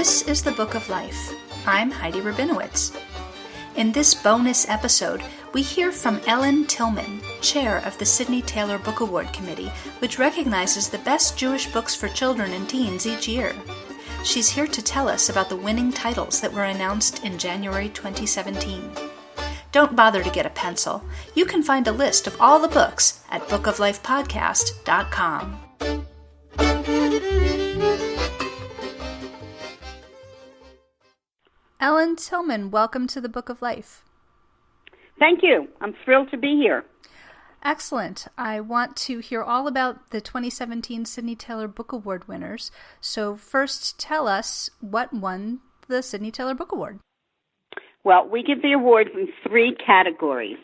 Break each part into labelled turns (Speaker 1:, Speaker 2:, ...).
Speaker 1: This is the Book of Life. I'm Heidi Rabinowitz. In this bonus episode, we hear from Ellen Tillman, chair of the Sidney Taylor Book Award Committee, which recognizes the best Jewish books for children and teens each year. She's here to tell us about the winning titles that were announced in January 2017. Don't bother to get a pencil. You can find a list of all the books at bookoflifepodcast.com. Ellen Tillman, welcome to the Book of Life.
Speaker 2: Thank you. I'm thrilled to be here.
Speaker 1: Excellent. I want to hear all about the 2017 Sidney Taylor Book Award winners. So first, tell us what won the Sidney Taylor Book Award.
Speaker 2: Well, we give the awards in three categories.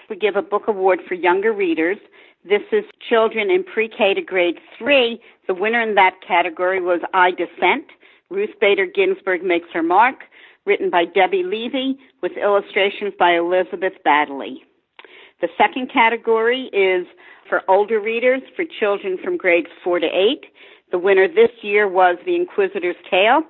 Speaker 2: We give a book award for younger readers. This is children in pre-K to grade 3. The winner in that category was I Dissent. Ruth Bader Ginsburg Makes Her Mark, written by Debbie Levy, with illustrations by Elizabeth Baddeley. The second category is for older readers, for children from grades 4 to 8. The winner this year was The Inquisitor's Tale,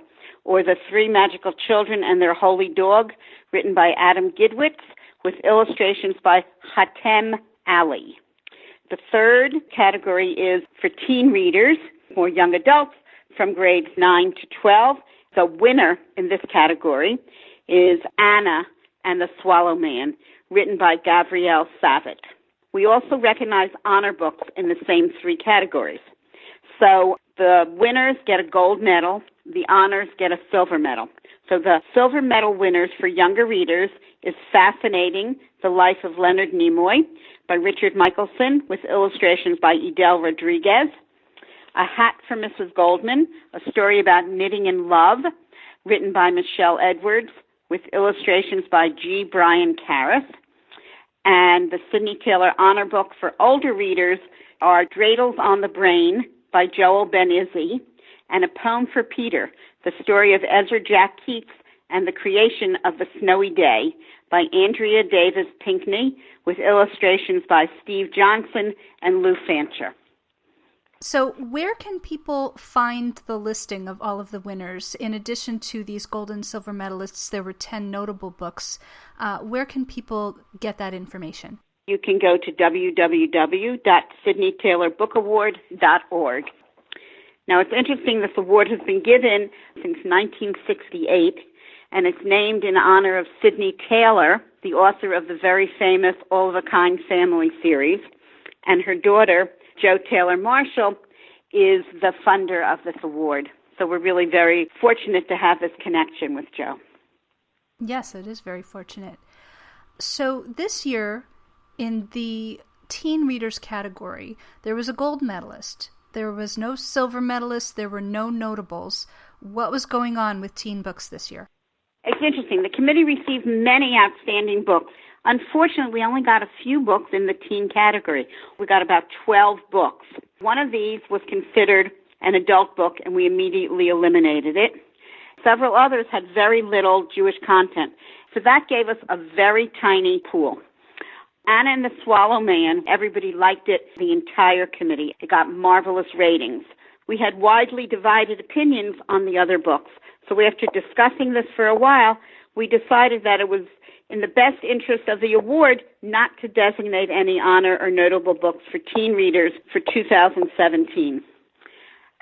Speaker 2: or The Three Magical Children and Their Holy Dog, written by Adam Gidwitz, with illustrations by Hatem Ali. The third category is for teen readers, or young adults, from grades 9 to 12. The winner in this category is Anna and the Swallow Man, written by Gabrielle Savitt. We also recognize honor books in the same three categories. So the winners get a gold medal, the honors get a silver medal. So the silver medal winners for younger readers is Fascinating, The Life of Leonard Nimoy by Richard Michelson, with illustrations by Edel Rodriguez. A Hat for Mrs. Goldman, a story about knitting and love, written by Michelle Edwards, with illustrations by G. Brian Karras. And the Sidney Taylor Honor Book for older readers are Dreidels on the Brain by Joel Ben-Izzy, and A Poem for Peter, the story of Ezra Jack Keats and the creation of the Snowy Day by Andrea Davis Pinkney, with illustrations by Steve Johnson and Lou Fancher.
Speaker 1: So where can people find the listing of all of the winners? In addition to these gold and silver medalists, there were 10 notable books. Where can people get that information?
Speaker 2: You can go to www.sydneytaylorbookaward.org. Now, it's interesting, this award has been given since 1968, and it's named in honor of Sidney Taylor, the author of the very famous All of a Kind Family series, and her daughter, Jo Taylor Marshall, is the funder of this award. So we're really very fortunate to have this connection with Jo.
Speaker 1: Yes, it is very fortunate. So this year, in the teen readers category, there was a gold medalist. There was no silver medalist. There were no notables. What was going on with teen books this year?
Speaker 2: It's interesting. The committee received many outstanding books. Unfortunately, we only got a few books in the teen category. We got about 12 books. One of these was considered an adult book, and we immediately eliminated it. Several others had very little Jewish content. So that gave us a very tiny pool. Anna and the Swallow Man, everybody liked it, the entire committee. It got marvelous ratings. We had widely divided opinions on the other books. So after discussing this for a while, we decided that it was in the best interest of the award not to designate any honor or notable books for teen readers for 2017.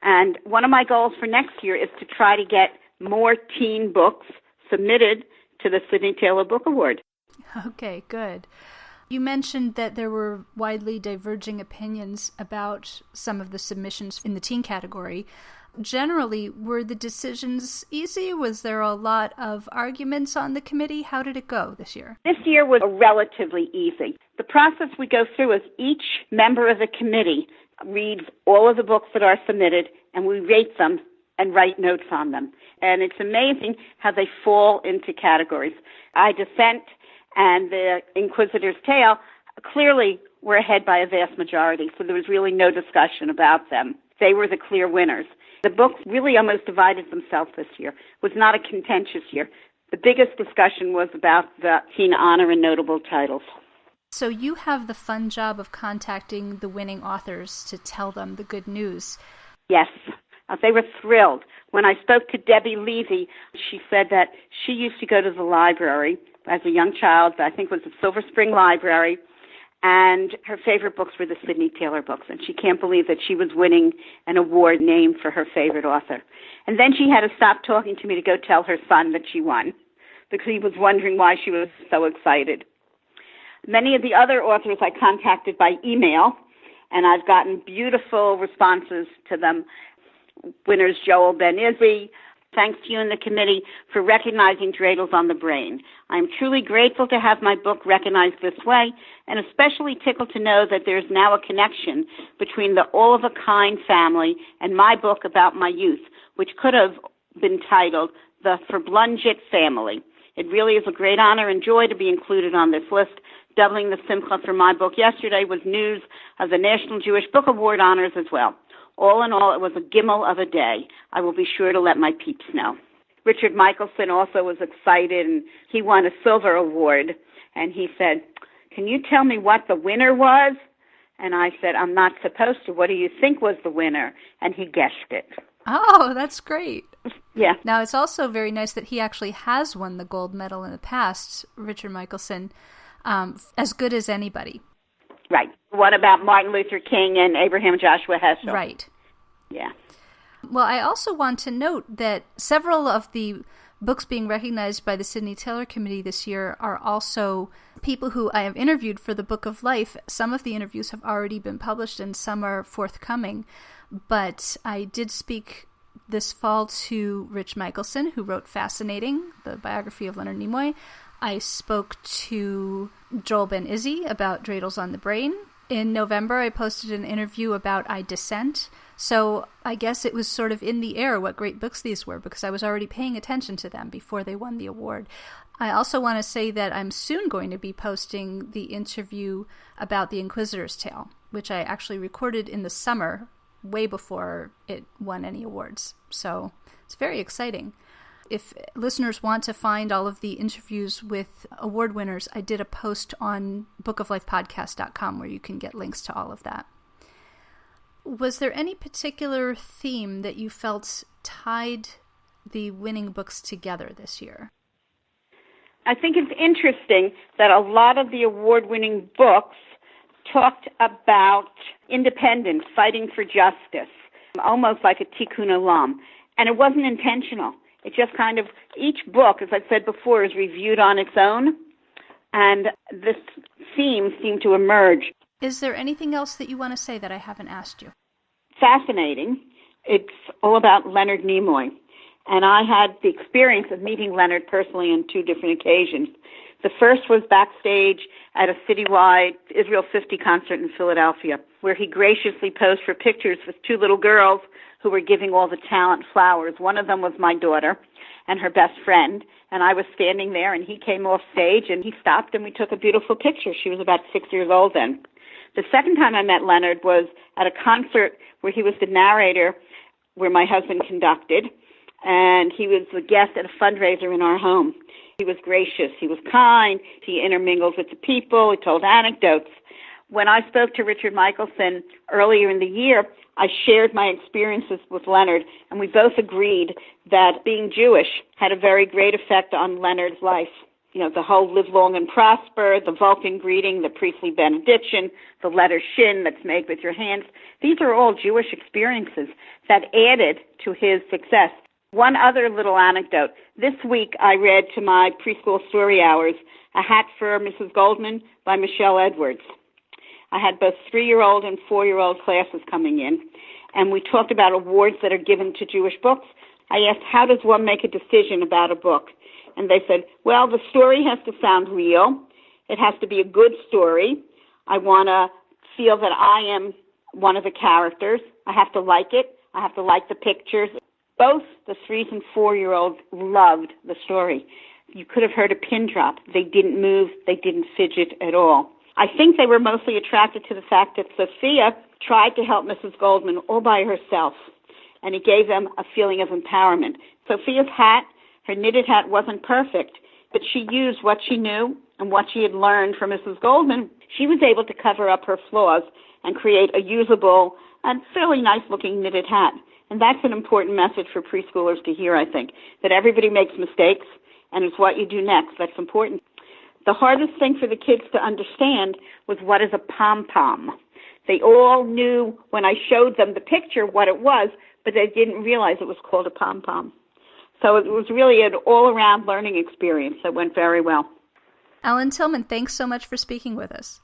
Speaker 2: And one of my goals for next year is to try to get more teen books submitted to the Sidney Taylor Book Award.
Speaker 1: Okay, good. You mentioned that there were widely diverging opinions about some of the submissions in the teen category. Generally, were the decisions easy? Was there a lot of arguments on the committee? How did it go this year?
Speaker 2: This year was relatively easy. The process we go through is each member of the committee reads all of the books that are submitted, and we rate them and write notes on them. And it's amazing how they fall into categories. I Dissent and The Inquisitor's Tale clearly were ahead by a vast majority, so there was really no discussion about them. They were the clear winners. The books really almost divided themselves this year. It was not a contentious year. The biggest discussion was about the teen honor and notable titles.
Speaker 1: So you have the fun job of contacting the winning authors to tell them the good news.
Speaker 2: Yes. They were thrilled. When I spoke to Debbie Levy, she said that she used to go to the library as a young child. I think it was the Silver Spring Library. And her favorite books were the Sidney Taylor books. And she can't believe that she was winning an award named for her favorite author. And then she had to stop talking to me to go tell her son that she won, because he was wondering why she was so excited. Many of the other authors I contacted by email, and I've gotten beautiful responses to them. Winners Joel Ben-Izzy, thanks to you and the committee for recognizing Dreidels on the Brain. I'm truly grateful to have my book recognized this way, and especially tickled to know that there's now a connection between the All-of-a-Kind family and my book about my youth, which could have been titled The Verblunget Family. It really is a great honor and joy to be included on this list. Doubling the simcha for my book yesterday was news of the National Jewish Book Award honors as well. All in all, it was a gimel of a day. I will be sure to let my peeps know. Richard Michelson also was excited, and he won a silver award. And he said, "Can you tell me what the winner was?" And I said, "I'm not supposed to. What do you think was the winner?" And he guessed it.
Speaker 1: Oh, that's great.
Speaker 2: Yeah.
Speaker 1: Now, it's also very nice that he actually has won the gold medal in the past, Richard Michelson, as good as anybody.
Speaker 2: Right. What about Martin Luther King and Abraham Joshua Heschel?
Speaker 1: Right.
Speaker 2: Yeah.
Speaker 1: Well, I also want to note that several of the books being recognized by the Sidney Taylor Committee this year are also people who I have interviewed for the Book of Life. Some of the interviews have already been published and some are forthcoming. But I did speak this fall to Rich Michelson, who wrote Fascinating, the biography of Leonard Nimoy. I spoke to Joel Ben-Izzy about Dreidels on the Brain. In November, I posted an interview about I Dissent. So I guess it was sort of in the air what great books these were, because I was already paying attention to them before they won the award. I also want to say that I'm soon going to be posting the interview about The Inquisitor's Tale, which I actually recorded in the summer, way before it won any awards. So it's very exciting. If listeners want to find all of the interviews with award winners, I did a post on bookoflifepodcast.com where you can get links to all of that. Was there any particular theme that you felt tied the winning books together this year?
Speaker 2: I think it's interesting that a lot of the award-winning books talked about independence, fighting for justice, almost like a tikkun olam. And it wasn't intentional. It just kind of, each book, as I said before, is reviewed on its own, and this theme seemed to emerge.
Speaker 1: Is there anything else that you want to say that I haven't asked you?
Speaker 2: Fascinating. It's all about Leonard Nimoy. And I had the experience of meeting Leonard personally on 2 different occasions. The first was backstage at a citywide Israel 50 concert in Philadelphia, where he graciously posed for pictures with 2 little girls who were giving all the talent flowers. One of them was my daughter and her best friend, and I was standing there, and he came off stage, and he stopped, and we took a beautiful picture. She was about 6 years old then. The second time I met Leonard was at a concert where he was the narrator, where my husband conducted, and he was a guest at a fundraiser in our home. He was gracious. He was kind. He intermingled with the people. He told anecdotes. When I spoke to Richard Michelson earlier in the year, I shared my experiences with Leonard, and we both agreed that being Jewish had a very great effect on Leonard's life. You know, the whole live long and prosper, the Vulcan greeting, the priestly benediction, the letter shin that's made with your hands. These are all Jewish experiences that added to his success. One other little anecdote. This week I read to my preschool story hours A Hat for Mrs. Goldman by Michelle Edwards. I had both 3-year-old and 4-year-old classes coming in, and we talked about awards that are given to Jewish books. I asked, how does one make a decision about a book? And they said, well, the story has to sound real. It has to be a good story. I want to feel that I am one of the characters. I have to like it. I have to like the pictures. Both the 3 and 4-year-olds loved the story. You could have heard a pin drop. They didn't move. They didn't fidget at all. I think they were mostly attracted to the fact that Sophia tried to help Mrs. Goldman all by herself, and it gave them a feeling of empowerment. Sophia's hat, her knitted hat, wasn't perfect, but she used what she knew and what she had learned from Mrs. Goldman. She was able to cover up her flaws and create a usable and fairly nice-looking knitted hat. And that's an important message for preschoolers to hear, I think, that everybody makes mistakes, and it's what you do next that's important. The hardest thing for the kids to understand was what is a pom-pom. They all knew when I showed them the picture what it was, but they didn't realize it was called a pom-pom. So it was really an all-around learning experience that went very well.
Speaker 1: Ellen Tillman, thanks so much for speaking with us.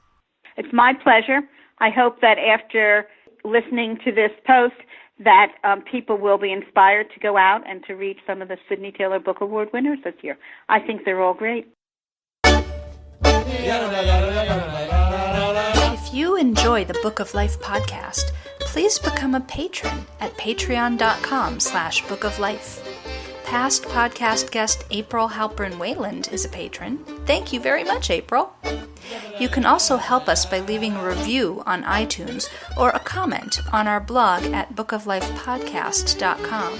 Speaker 2: It's my pleasure. I hope that after listening to this post that people will be inspired to go out and to read some of the Sidney Taylor Book Award winners this year. I think they're all great.
Speaker 1: If you enjoy the Book of Life podcast, please become a patron at patreon.com/bookoflife. Past podcast guest April Halpern Wayland is a patron. Thank you very much, April. You can also help us by leaving a review on iTunes or a comment on our blog at bookoflifepodcast.com.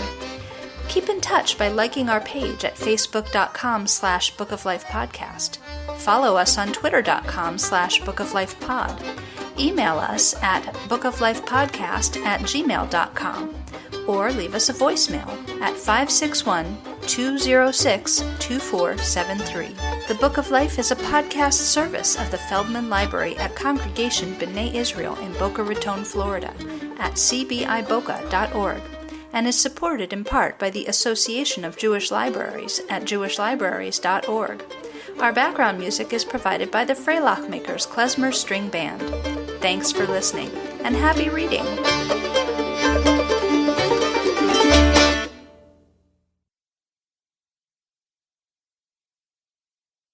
Speaker 1: Keep in touch by liking our page at facebook.com/bookoflifepodcast. Follow us on twitter.com/bookoflifepod. Email us at bookoflifepodcast@gmail.com or leave us a voicemail at 561-206-2473. The Book of Life is a podcast service of the Feldman Library at Congregation B'nai Israel in Boca Raton, Florida at cbiboca.org and is supported in part by the Association of Jewish Libraries at jewishlibraries.org. Our background music is provided by the Freilach Makers Klezmer String Band. Thanks for listening, and happy reading!